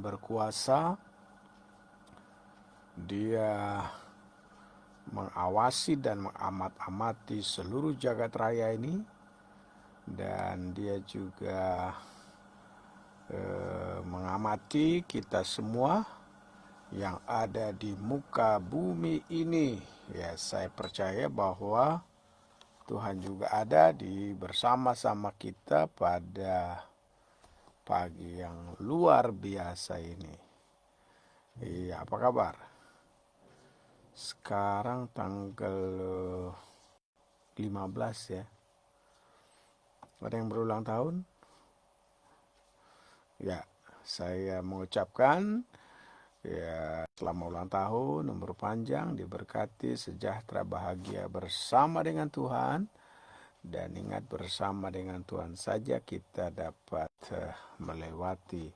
berkuasa. Dia mengawasi dan mengamat-amati seluruh jagat raya ini, dan dia juga mengamati kita semua yang ada di muka bumi ini. Ya, saya percaya bahwa Tuhan juga ada bersama-sama kita pada pagi yang luar biasa ini. Iya, apa kabar? Sekarang tanggal 15 ya. Ada yang berulang tahun? Ya, saya mengucapkan ya selamat ulang tahun, umur panjang, diberkati, sejahtera, bahagia bersama dengan Tuhan. Dan ingat, bersama dengan Tuhan saja kita dapat melewati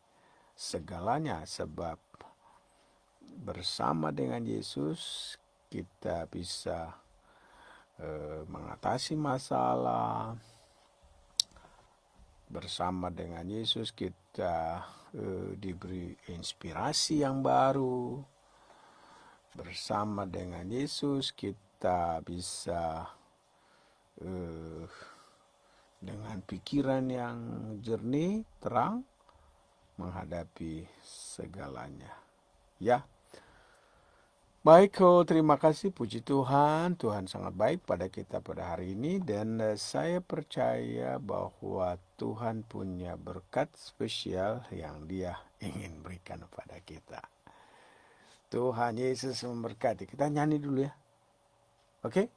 segalanya, sebab bersama dengan Yesus kita bisa mengatasi masalah. Bersama dengan Yesus kita diberi inspirasi yang baru. Bersama dengan Yesus kita bisa dengan pikiran yang jernih, terang, menghadapi segalanya. Ya, baik, terima kasih, puji Tuhan. Tuhan sangat baik pada kita pada hari ini, dan saya percaya bahwa Tuhan punya berkat spesial yang Dia ingin berikan kepada kita. Tuhan Yesus memberkati. Kita nyanyi dulu ya. Oke?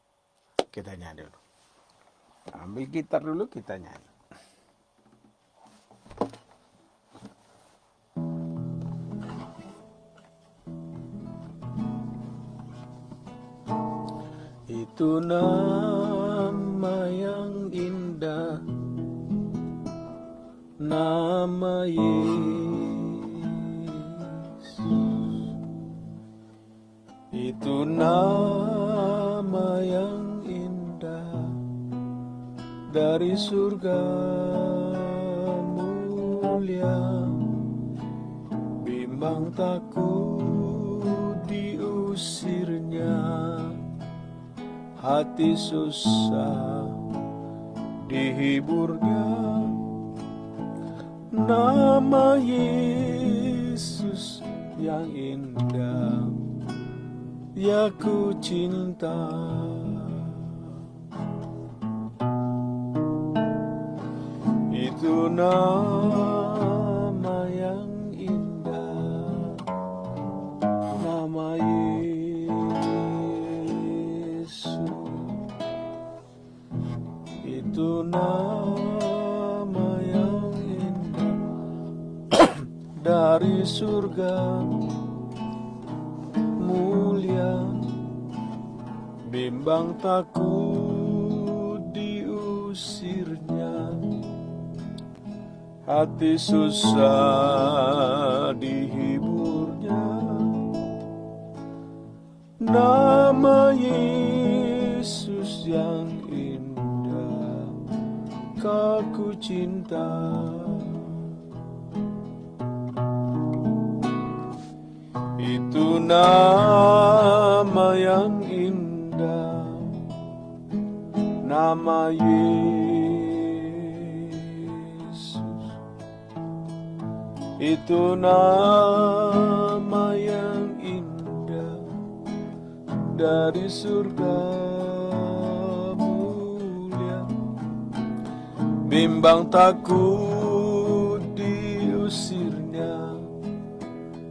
Kita nyanyi dulu. Ambil gitar dulu, kita nyanyi. Itu nama yang indah, nama Yesus. Itu nama yang indah, dari surga mulia, bimbang takut diusirnya, hati susah dihiburnya. Nama Yesus yang indah, ya ku cinta. Itu nama yang indah, nama Yesus. Itu nama yang indah, dari surga mulia, bimbang takut diusirnya, hati susah dihiburnya. Nama Yesus yang indah, ku cinta. Itu nama yang indah, nama Yesus. Itu nama yang indah, dari surga mulia, bimbang takut diusirnya,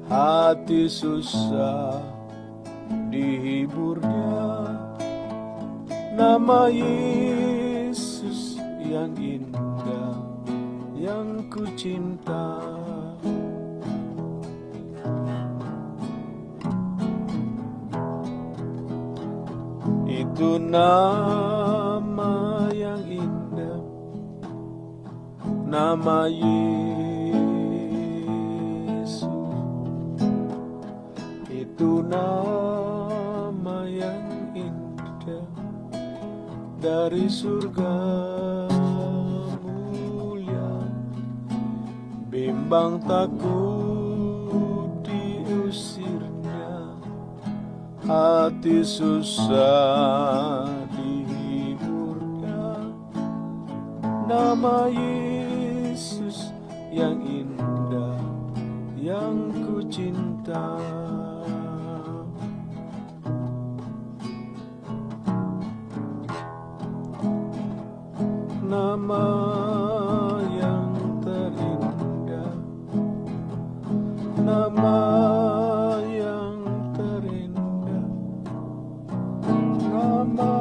hati susah dihiburnya. Nama Yesus yang indah, yang ku cinta. Itu nama yang indah, nama Yesus. Itu nama yang indah, dari surga mulia, bimbang takut hati susah dihiburnya. Nama Yesus yang indah, yang ku cinta. Nama yang terindah, nama yang terindah, nama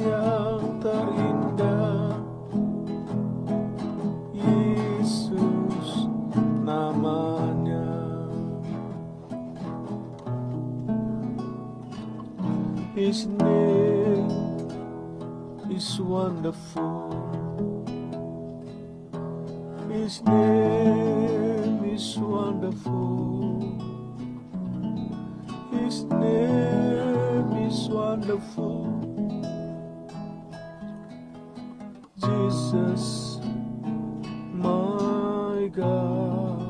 yang terindah, Yesus namanya. His name is wonderful. His name is wonderful. His name is wonderful. Jesus, my God.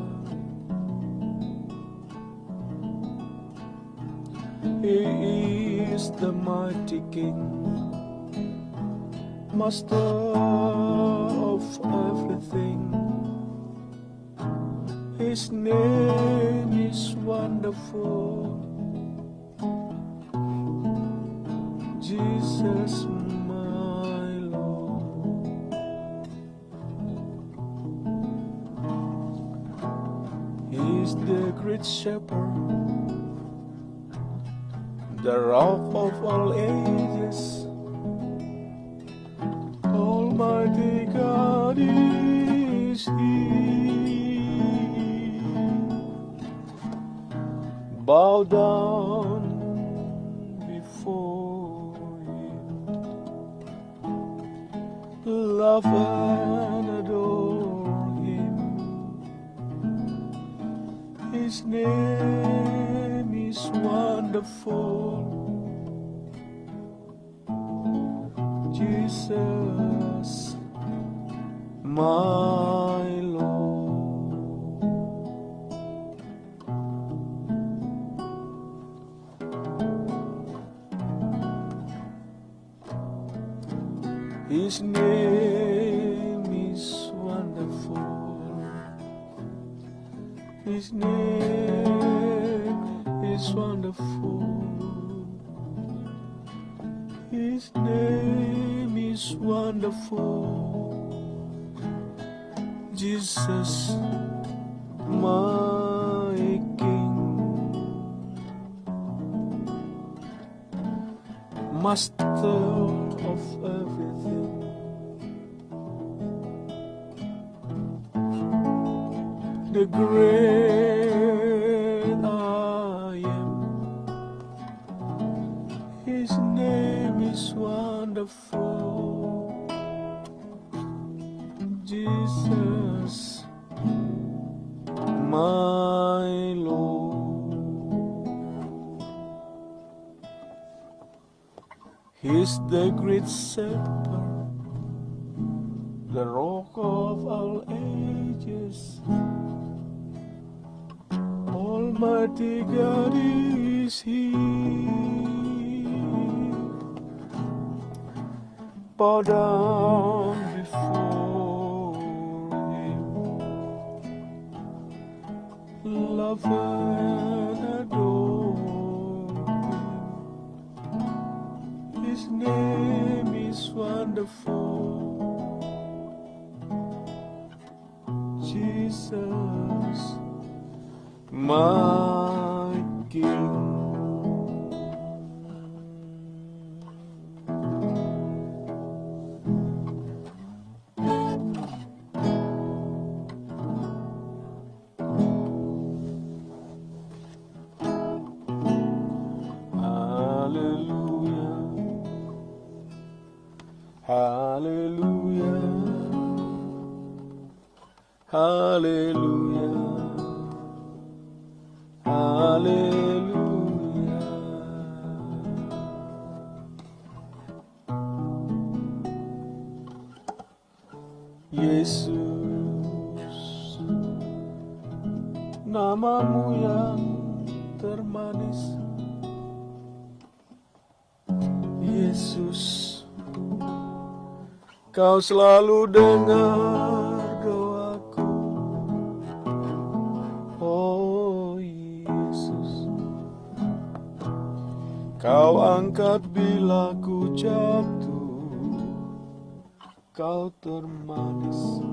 He is the mighty King, Master of everything. His name is wonderful. Jesus, my Lord. He is the great shepherd, the rock of all ages. Almighty God is He. Bow down before Him, love and adore Him. His name is wonderful. Jesus, my Lord. His name is wonderful. His name is wonderful. His name is wonderful. Jesus, my King, Master of everything. The great I am. His name is wonderful. Jesus, my Lord. He's the great shepherd, the rock of all ages. Almighty God is He. Bow down before Him, love and adore Him. His name is wonderful. Jesus, my King. Hallelujah, hallelujah, hallelujah. Yesus, namamu yang termanis, Yesus, Kau selalu dengar doaku. Oh Yesus, Kau angkat bila ku jatuh. Kau termanis,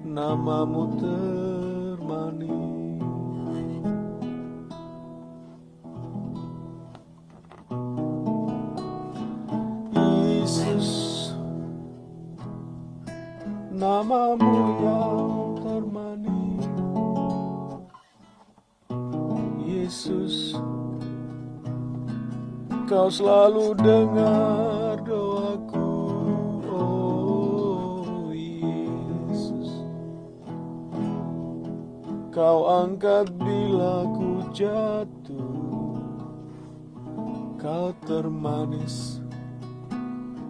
namamu termanis. Yesus, namamu yang termanis. Yesus, Kau selalu dengar doaku. Oh Yesus, Kau angkat bila ku jatuh. Kau termanis,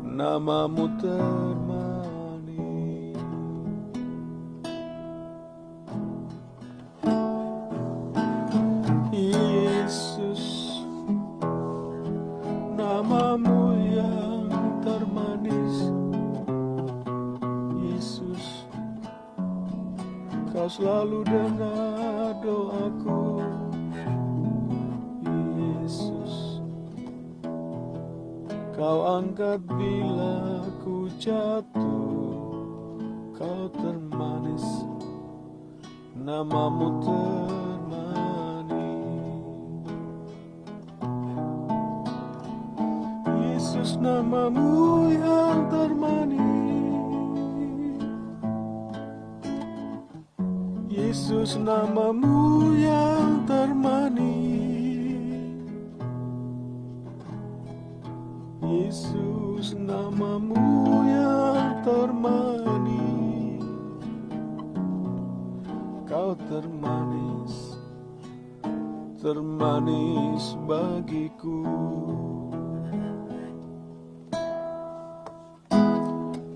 namamu termanis. Yesus, namamu yang termanis. Yesus, Kau selalu dengar doaku. Yesus, Kau angkat bila ku jatuh. Kau termanis, namamu termanis. Yesus, namamu yang termanis. Yesus, namamu yang termanis. Yesus, namamu yang termanis. Kau termanis, termanis bagiku.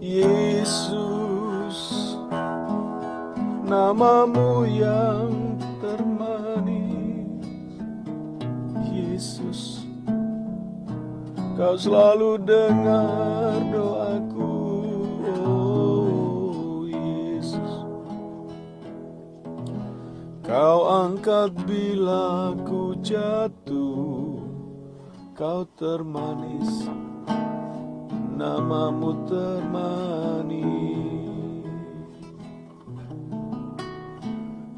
Yesus, namamu yang termanis. Yesus, Kau selalu dengar doaku. Oh Yesus, Kau angkat bila ku jatuh. Kau termanis, namamu termanis.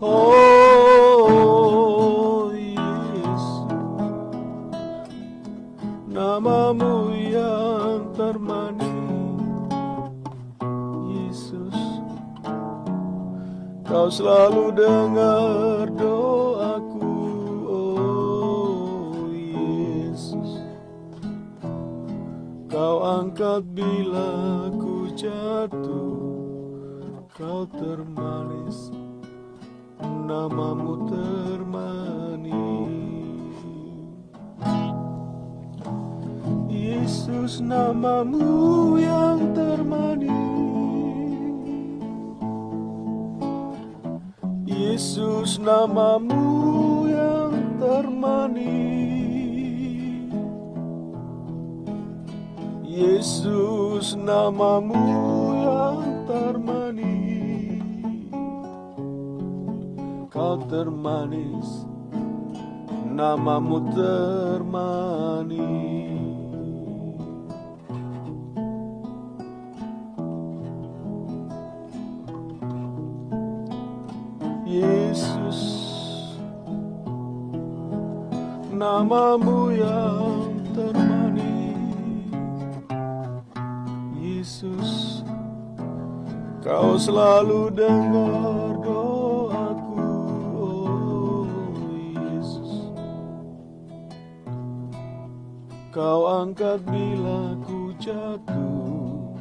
Oh Yesus, namamu yang termanis. Yesus, Kau selalu dengar doaku. Oh Yesus, Kau angkat bila ku jatuh. Kau termanis, namamu termanis. Yesus, namamu yang termanis. Yesus, namamu yang termanis. Yesus, namamu yang termanis. Kau termanis, namamu termanis. Yesus, namamu yang termanis. Yesus, Kau selalu dengar doaku. Oh Yesus, Kau angkat bila ku jatuh.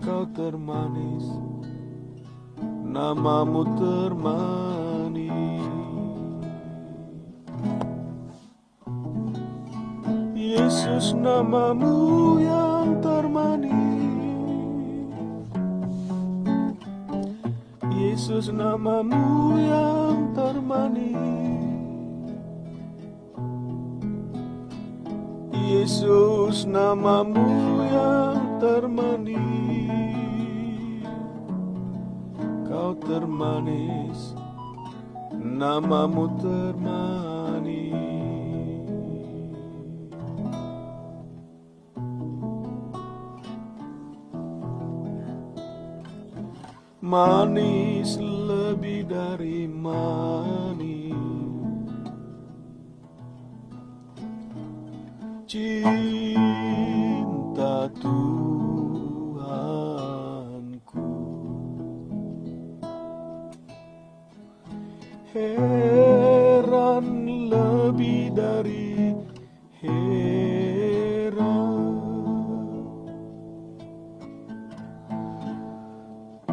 Kau termanis, namamu termanis. Yesus, namamu yang termanis. Yesus, namamu yang termanis. Yesus, namamu yang termanis, kau termanis, namamu termanis. Manis lebih dari manis, cinta Tuhanku. Heran lebih dari heran,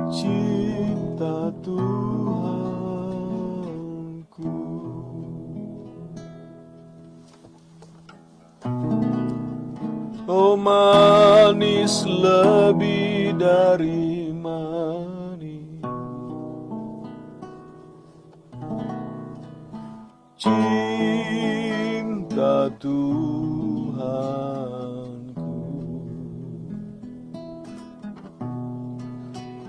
cinta Tuhanku. Oh, manis lebih dari manis, cinta Tuhanku.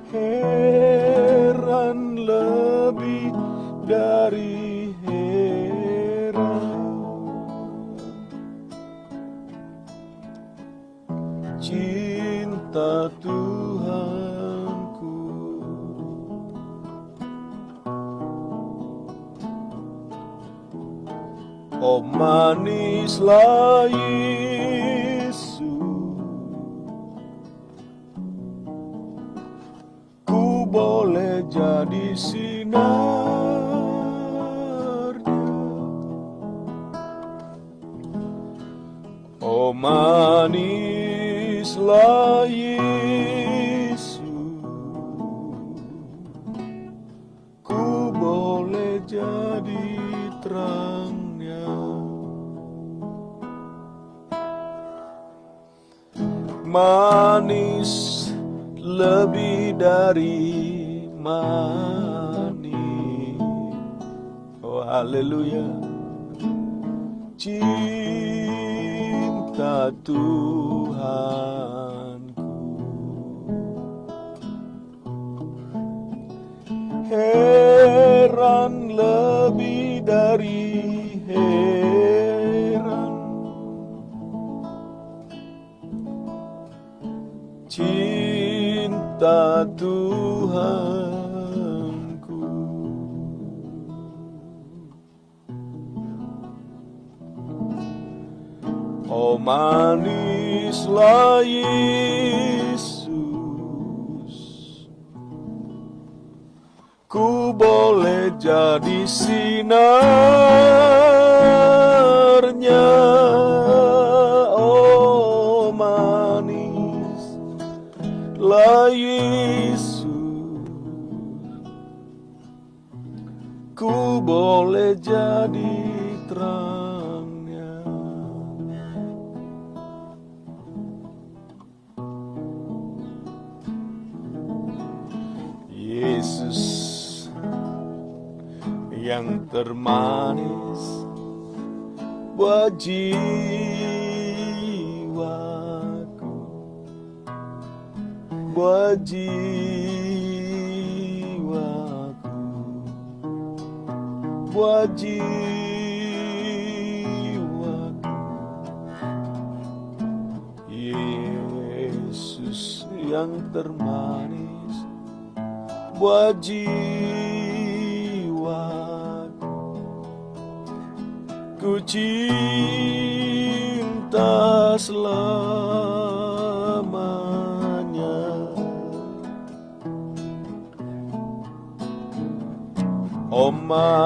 Heran lebih dari heran, cinta Tuhanku. Oh, manislah Yesus, ku boleh jadi sinarnya. Oh, manislah Yesus, ku boleh jadi terangnya. Manis lebih dari manis, oh haleluya, cinta Tuhanku. Heran lebih dari heran, cinta Tuhanku. Oh, manislah Yesus, ku boleh jadi sinarnya. Oh, manislah Yesus, ku boleh jadi terangnya. Yesus yang termanis buat jiwaku, buat jiwaku, buat jiwaku. Yesus yang termanis buat jiwaku, ku cinta selamanya. Oh, manislah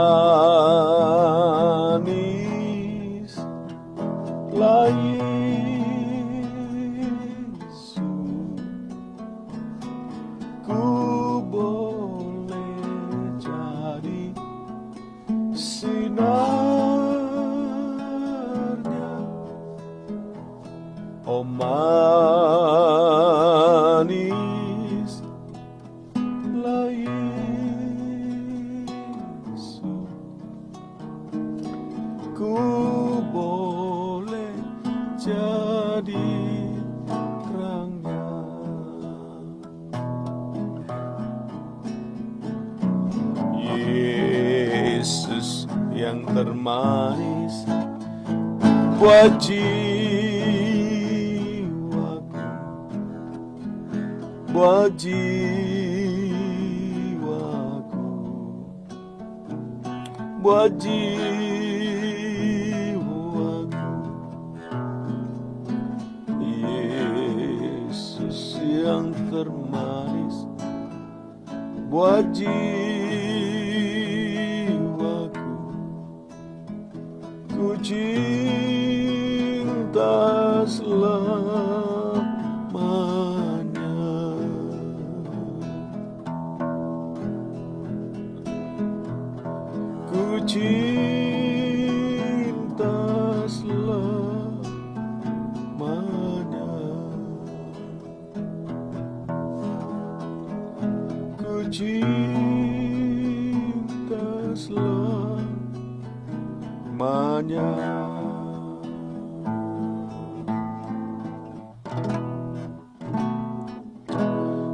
Yesus, ku boleh jadi sinarnya. Oh, manislah Yesus, ku boleh jadi yang termanis buat jiwaku, buat jiwaku, buat jiwaku. Yesus yang termanis buat jiwaku, ku cinta selamanya. Ku cinta selamanya. Ku cinta selamanya.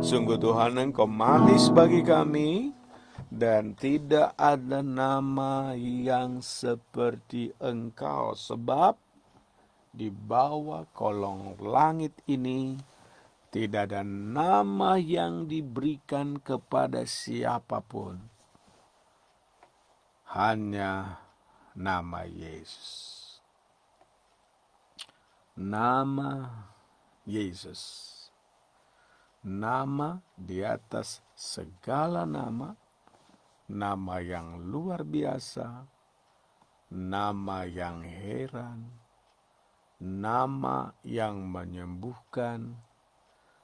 Sungguh Tuhan, Engkau manis bagi kami, dan tidak ada nama yang seperti Engkau, sebab di bawah kolong langit ini tidak ada nama yang diberikan kepada siapapun, hanya nama Yesus. Nama Yesus, nama di atas segala nama, nama yang luar biasa, nama yang heran, nama yang menyembuhkan,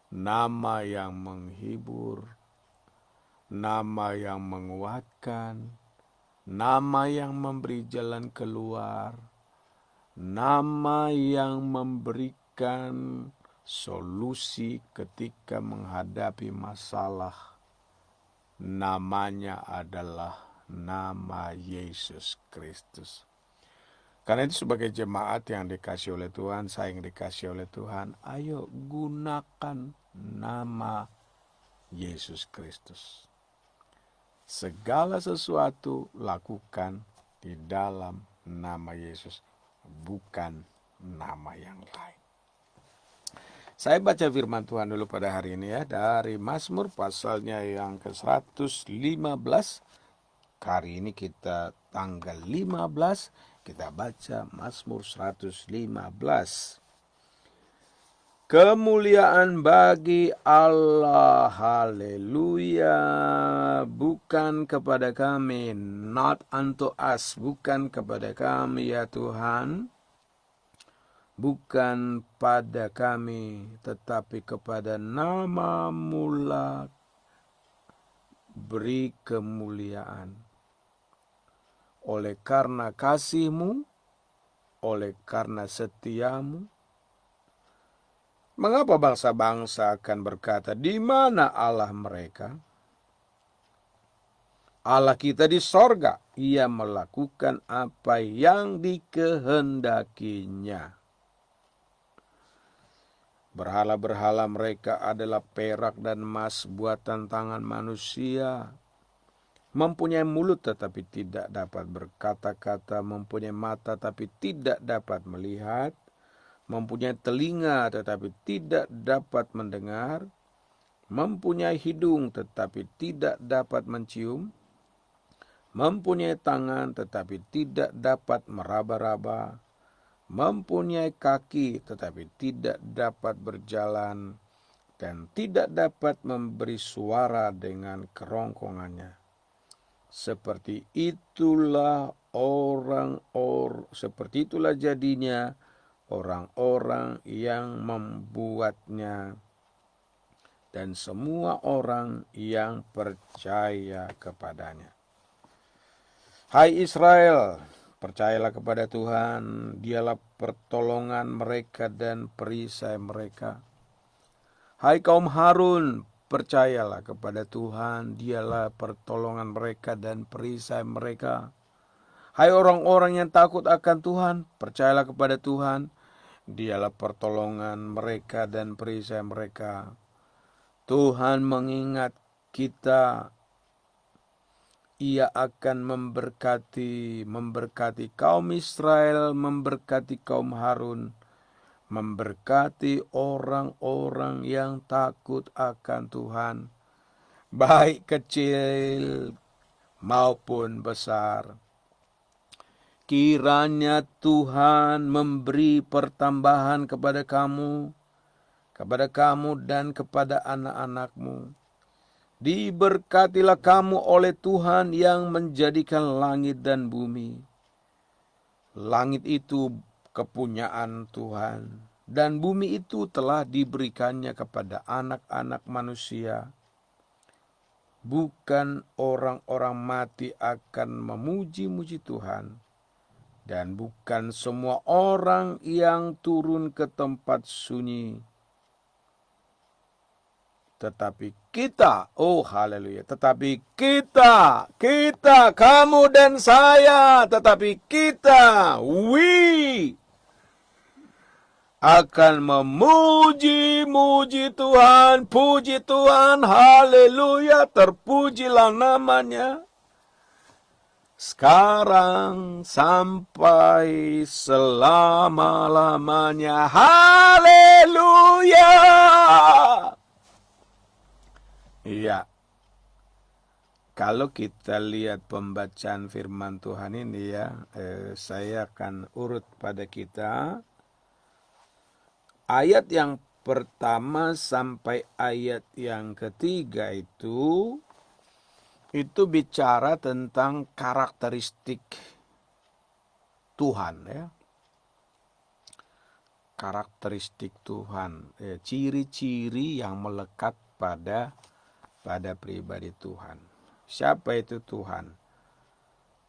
nama yang menghibur, nama yang menguatkan, nama yang memberi jalan keluar, nama yang memberikan solusi ketika menghadapi masalah. Namanya adalah nama Yesus Kristus. Karena itu sebagai jemaat yang dikasih oleh Tuhan, saya yang dikasih oleh Tuhan, ayo gunakan nama Yesus Kristus. Segala sesuatu lakukan di dalam nama Yesus, bukan nama yang lain. Saya baca firman Tuhan dulu pada hari ini ya, dari Mazmur pasalnya yang ke-115. Hari ini kita tanggal 15, kita baca Mazmur 115. Kemuliaan bagi Allah, haleluya, bukan kepada kami, not unto us, bukan kepada kami ya Tuhan, bukan pada kami, tetapi kepada nama-Mu lah beri kemuliaan. Oleh karena kasih-Mu, oleh karena setia-Mu, mengapa bangsa-bangsa akan berkata, di mana Allah mereka? Allah kita di sorga, Ia melakukan apa yang dikehendakinya. Berhala-berhala mereka adalah perak dan emas buatan tangan manusia. Mempunyai mulut tetapi tidak dapat berkata-kata, mempunyai mata tapi tidak dapat melihat, mempunyai telinga tetapi tidak dapat mendengar, mempunyai hidung tetapi tidak dapat mencium, mempunyai tangan tetapi tidak dapat meraba-raba, mempunyai kaki tetapi tidak dapat berjalan, dan tidak dapat memberi suara dengan kerongkongannya. Seperti itulah jadinya orang-orang yang membuatnya dan semua orang yang percaya kepadanya. Hai Israel, percayalah kepada Tuhan, Dialah pertolongan mereka dan perisai mereka. Hai kaum Harun, percayalah kepada Tuhan, Dialah pertolongan mereka dan perisai mereka. Hai orang-orang yang takut akan Tuhan, percayalah kepada Tuhan, Dialah pertolongan mereka dan perisai mereka. Tuhan mengingat kita, Ia akan memberkati kaum Israel, memberkati kaum Harun, memberkati orang-orang yang takut akan Tuhan, baik kecil maupun besar. Kiranya Tuhan memberi pertambahan kepada kamu dan kepada anak-anakmu. Diberkatilah kamu oleh Tuhan yang menjadikan langit dan bumi. Langit itu kepunyaan Tuhan, dan bumi itu telah diberikannya kepada anak-anak manusia. Bukan orang-orang mati akan memuji-muji Tuhan, dan bukan semua orang yang turun ke tempat sunyi. Tetapi kita, oh haleluya, tetapi kita, kamu dan saya, tetapi kita, akan memuji-muji Tuhan, puji Tuhan, haleluya, terpujilah namanya. Sekarang sampai selama-lamanya. Haleluya. Iya. Kalau kita lihat pembacaan firman Tuhan ini ya, saya akan urut pada kita. Ayat yang pertama sampai ayat yang ketiga itu bicara tentang karakteristik Tuhan ya. Karakteristik Tuhan, ciri-ciri yang melekat pada pribadi Tuhan. Siapa itu Tuhan?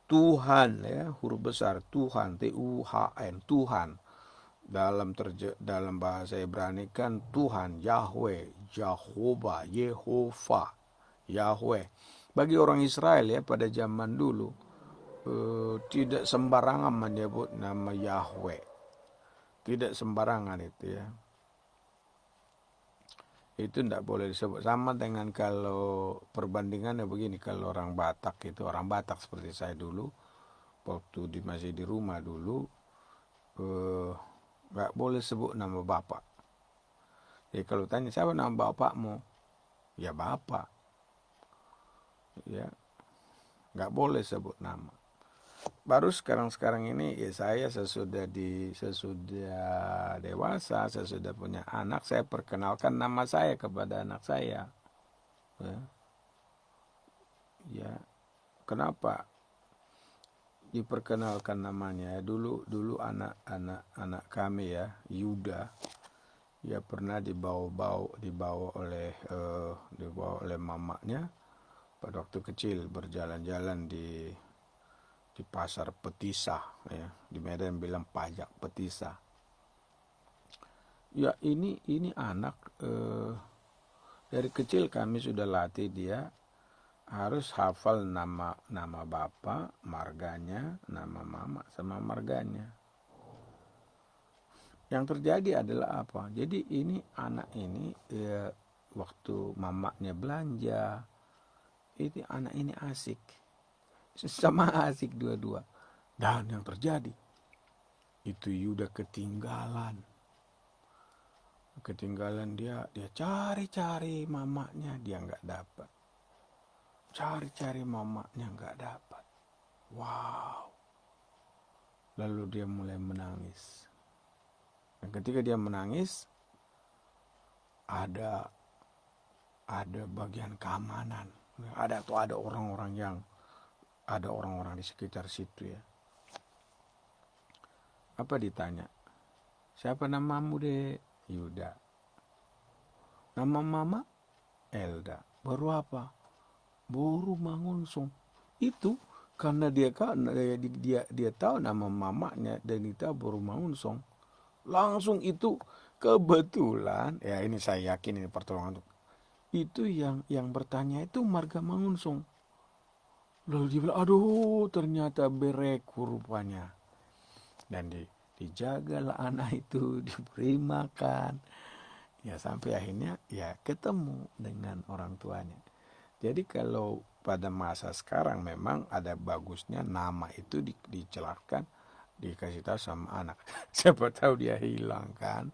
Tuhan ya, huruf besar Tuhan, Tuhan, Tuhan. Dalam bahasa Ibrani kan Tuhan, Yahweh, Jehovah, Yehova, Yahweh. Bagi orang Israel ya pada zaman dulu tidak sembarangan menyebut nama Yahweh. Tidak sembarangan itu ya. Itu tidak boleh disebut. Sama dengan kalau perbandingannya begini, kalau orang Batak itu, orang Batak seperti saya dulu, waktu masih di rumah dulu, nggak boleh sebut nama bapak. Jadi kalau tanya siapa nama bapakmu, ya bapak. Ya, nggak boleh sebut nama. Baru sekarang ini ya saya sesudah dewasa, sesudah punya anak, saya perkenalkan nama saya kepada anak saya. Ya, kenapa diperkenalkan namanya? Dulu anak kami ya, Yuda, ya pernah dibawa oleh mamanya pada waktu kecil berjalan-jalan di pasar Petisa ya, di Medan bilang pajak Petisa. Ya ini anak dari kecil kami sudah latih dia harus hafal nama bapak, marganya, nama mama sama marganya. Yang terjadi adalah apa? Jadi ini anak ini waktu mamanya belanja, ini anak ini asik. Sama asik dua-dua. Dan yang terjadi itu Yuda ketinggalan dia cari-cari mamanya, dia nggak dapat. Cari-cari mamanya nggak dapat. Wow. Lalu dia mulai menangis. Dan ketika dia menangis, ada bagian keamanan. Ada orang-orang di sekitar situ ya. Apa ditanya? Siapa namamu dek? Yuda. Nama mama? Elda. Baru apa? Baru Mangunsong. Itu karena dia tahu nama mamanya dan dia tahu baru Mangunsong. Langsung itu kebetulan, ya ini saya yakin ini pertolongan untuk itu yang bertanya itu marga Mangunsong. Lalu dia bilang, aduh ternyata bereku rupanya. Dan dijagalah anak itu, diberi makan. Ya sampai akhirnya ya ketemu dengan orang tuanya. Jadi kalau pada masa sekarang memang ada bagusnya nama itu dicelarkan, dikasih tahu sama anak. Siapa tahu dia hilang kan.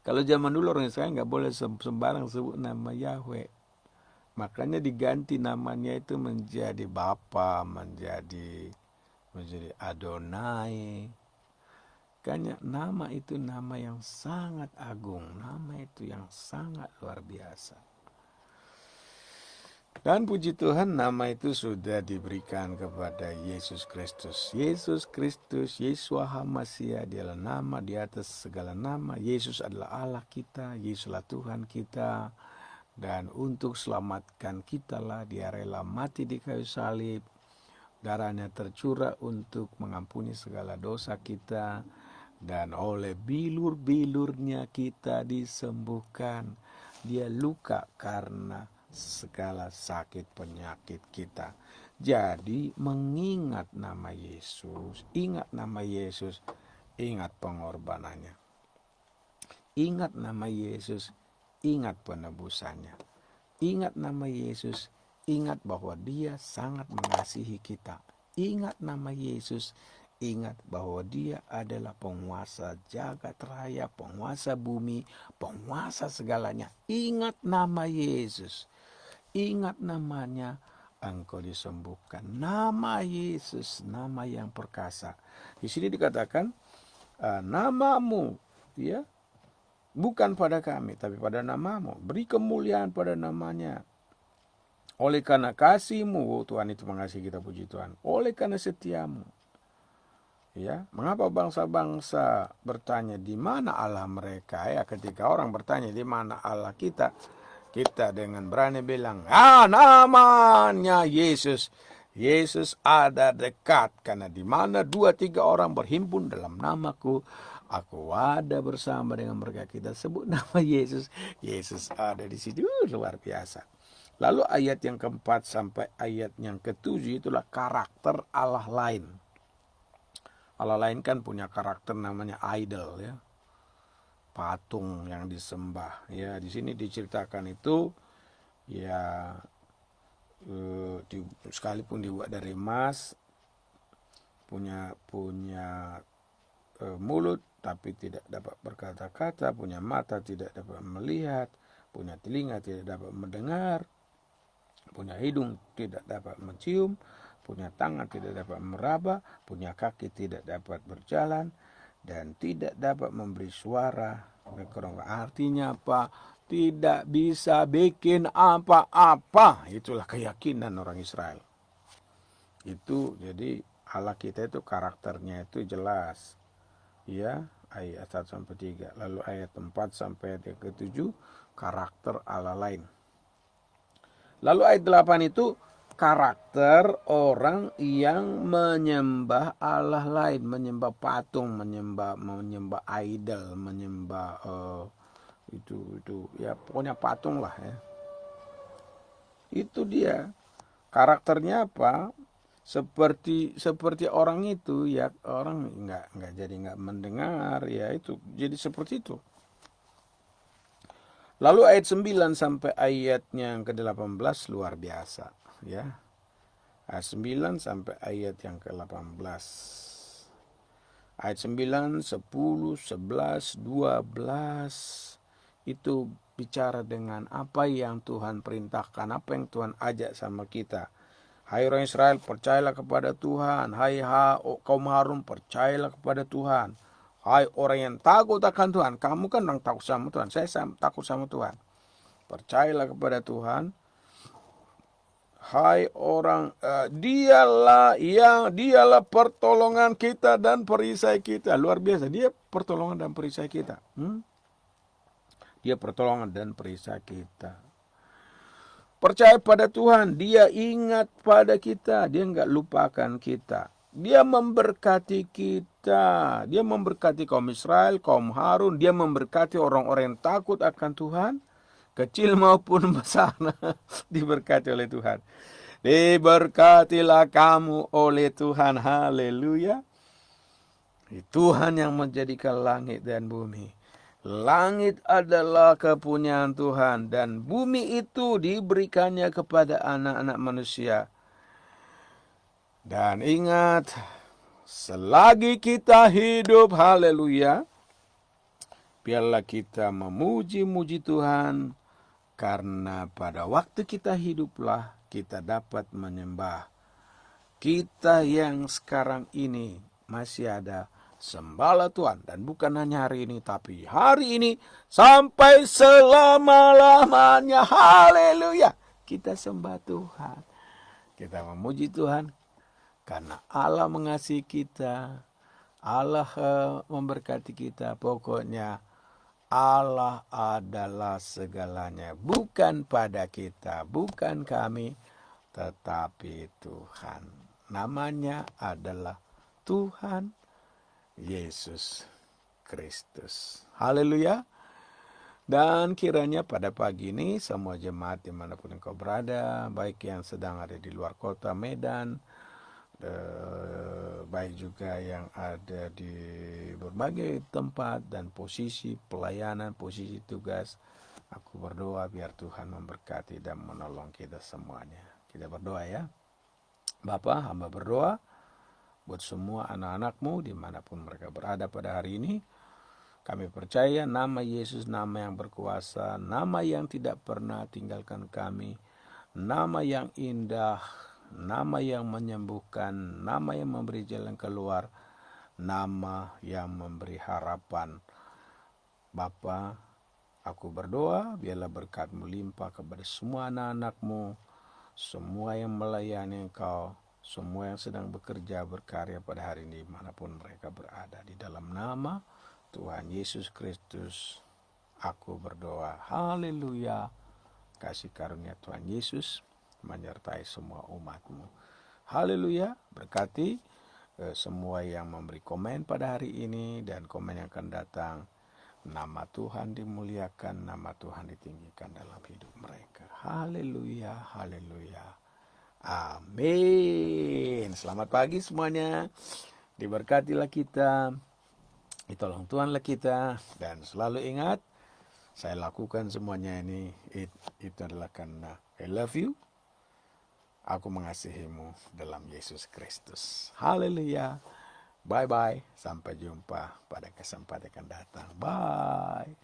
Kalau zaman dulu orang Israel nggak boleh sembarang sebut nama Yahweh. Makanya diganti namanya itu menjadi Bapa, menjadi Adonai. Kayaknya nama itu nama yang sangat agung, nama itu yang sangat luar biasa. Dan puji Tuhan, nama itu sudah diberikan kepada Yesus Kristus. Yesus Kristus, Yeshua HaMashiach, dialah nama di atas segala nama. Yesus adalah Allah kita, Yesuslah Tuhan kita. Dan untuk selamatkan kita lah, dia rela mati di kayu salib. Darahnya tercurah untuk mengampuni segala dosa kita. Dan oleh bilur-bilurnya kita disembuhkan. Dia luka karena segala sakit penyakit kita. Jadi mengingat nama Yesus, ingat nama Yesus, ingat pengorbanannya. Ingat nama Yesus, ingat penebusannya. Ingat nama Yesus, ingat bahwa dia sangat mengasihi kita. Ingat nama Yesus, ingat bahwa dia adalah penguasa jagat raya, penguasa bumi, penguasa segalanya. Ingat nama Yesus. Ingat namanya, engkau disembuhkan. Nama Yesus, nama yang perkasa. Di sini dikatakan, namamu, ya, bukan pada kami, tapi pada namamu. Beri kemuliaan pada namanya. Oleh karena kasih-Mu, Tuhan itu mengasihi kita, puji Tuhan. Oleh karena setiamu. Ya, mengapa bangsa-bangsa bertanya di mana Allah mereka? Ya, ketika orang bertanya di mana Allah kita, kita dengan berani bilang, namanya Yesus. Yesus ada dekat, karena di mana 2-3 orang berhimpun dalam namaku, aku ada bersama dengan mereka. Kita sebut nama Yesus. Yesus ada di situ, luar biasa. Lalu ayat yang keempat sampai ayat yang ketujuh itulah karakter Allah lain. Allah lain kan punya karakter namanya idol, ya, patung yang disembah. Ya, di sini diceritakan itu, ya, sekalipun dibuat dari emas, punya mulut tapi tidak dapat berkata-kata, punya mata tidak dapat melihat, punya telinga tidak dapat mendengar, punya hidung tidak dapat mencium, punya tangan tidak dapat meraba, punya kaki tidak dapat berjalan, dan tidak dapat memberi suara. Artinya apa? Tidak bisa bikin apa-apa. Itulah keyakinan orang Israel. Itu jadi Allah kita itu karakternya itu jelas. Ya, ayat 1-3. Lalu ayat 4 sampai ayat ke-7 karakter Allah lain. Lalu ayat 8 itu karakter orang yang menyembah Allah lain, menyembah patung, menyembah idol, menyembah itu ya, pokoknya patung lah, ya. Itu dia karakternya apa? Seperti orang itu, ya, orang nggak jadi nggak mendengar, ya, itu jadi seperti itu. Lalu ayat 9 sampai ayatnya yang ke-18 luar biasa, ya. Ayat 9 sampai ayat yang ke-18. Ayat 9, 10, 11, 12 itu bicara dengan apa yang Tuhan perintahkan, apa yang Tuhan ajak sama kita. Hai orang Israel, percayalah kepada Tuhan. Hai kaum Harun, percayalah kepada Tuhan. Hai orang yang takut akan Tuhan. Kamu kan orang takut sama Tuhan. Saya takut sama Tuhan. Percayalah kepada Tuhan. Hai orang, dialah pertolongan kita dan perisai kita. Luar biasa, dia pertolongan dan perisai kita. Dia pertolongan dan perisai kita. Percaya pada Tuhan, dia ingat pada kita, dia enggak lupakan kita. Dia memberkati kita, dia memberkati kaum Israel, kaum Harun, dia memberkati orang-orang yang takut akan Tuhan, kecil maupun besar, diberkati oleh Tuhan. Diberkatilah kamu oleh Tuhan, haleluya. Tuhan yang menjadikan langit dan bumi. Langit adalah kepunyaan Tuhan dan bumi itu diberikannya kepada anak-anak manusia. Dan ingat, selagi kita hidup, haleluya, biarlah kita memuji-muji Tuhan, karena pada waktu kita hiduplah kita dapat menyembah. Kita yang sekarang ini masih ada, sembahlah Tuhan. Dan bukan hanya hari ini, tapi hari ini sampai selama-lamanya. Haleluya. Kita sembah Tuhan. Kita memuji Tuhan karena Allah mengasihi kita. Allah memberkati kita. Pokoknya Allah adalah segalanya. Bukan pada kita, bukan kami, tetapi Tuhan. Namanya adalah Tuhan Yesus Kristus. Haleluya. Dan kiranya pada pagi ini semua jemaat dimanapun engkau berada, baik yang sedang ada di luar kota Medan, baik juga yang ada di berbagai tempat dan posisi pelayanan, posisi tugas, aku berdoa biar Tuhan memberkati dan menolong kita semuanya. Kita berdoa ya. Bapa, hamba berdoa buat semua anak-anakmu dimanapun mereka berada pada hari ini. Kami percaya nama Yesus, nama yang berkuasa, nama yang tidak pernah tinggalkan kami, nama yang indah, nama yang menyembuhkan, nama yang memberi jalan keluar, nama yang memberi harapan. Bapa, aku berdoa biarlah berkat-Mu limpah kepada semua anak-anak-Mu, semua yang melayani Engkau, semua yang sedang bekerja berkarya pada hari ini dimanapun mereka berada. Di dalam nama Tuhan Yesus Kristus aku berdoa. Haleluya. Kasih karunia Tuhan Yesus menyertai semua umat-Mu. Haleluya. Berkati semua yang memberi komen pada hari ini dan komen yang akan datang. Nama Tuhan dimuliakan, nama Tuhan ditinggikan dalam hidup mereka. Haleluya, haleluya. Amin. Selamat pagi semuanya. Diberkatilah kita, ditolong Tuhanlah kita, dan selalu ingat, saya lakukan semuanya ini, itu adalah karena I love you. Aku mengasihimu dalam Yesus Kristus. Haleluya. Bye-bye. Sampai jumpa pada kesempatan yang akan datang. Bye.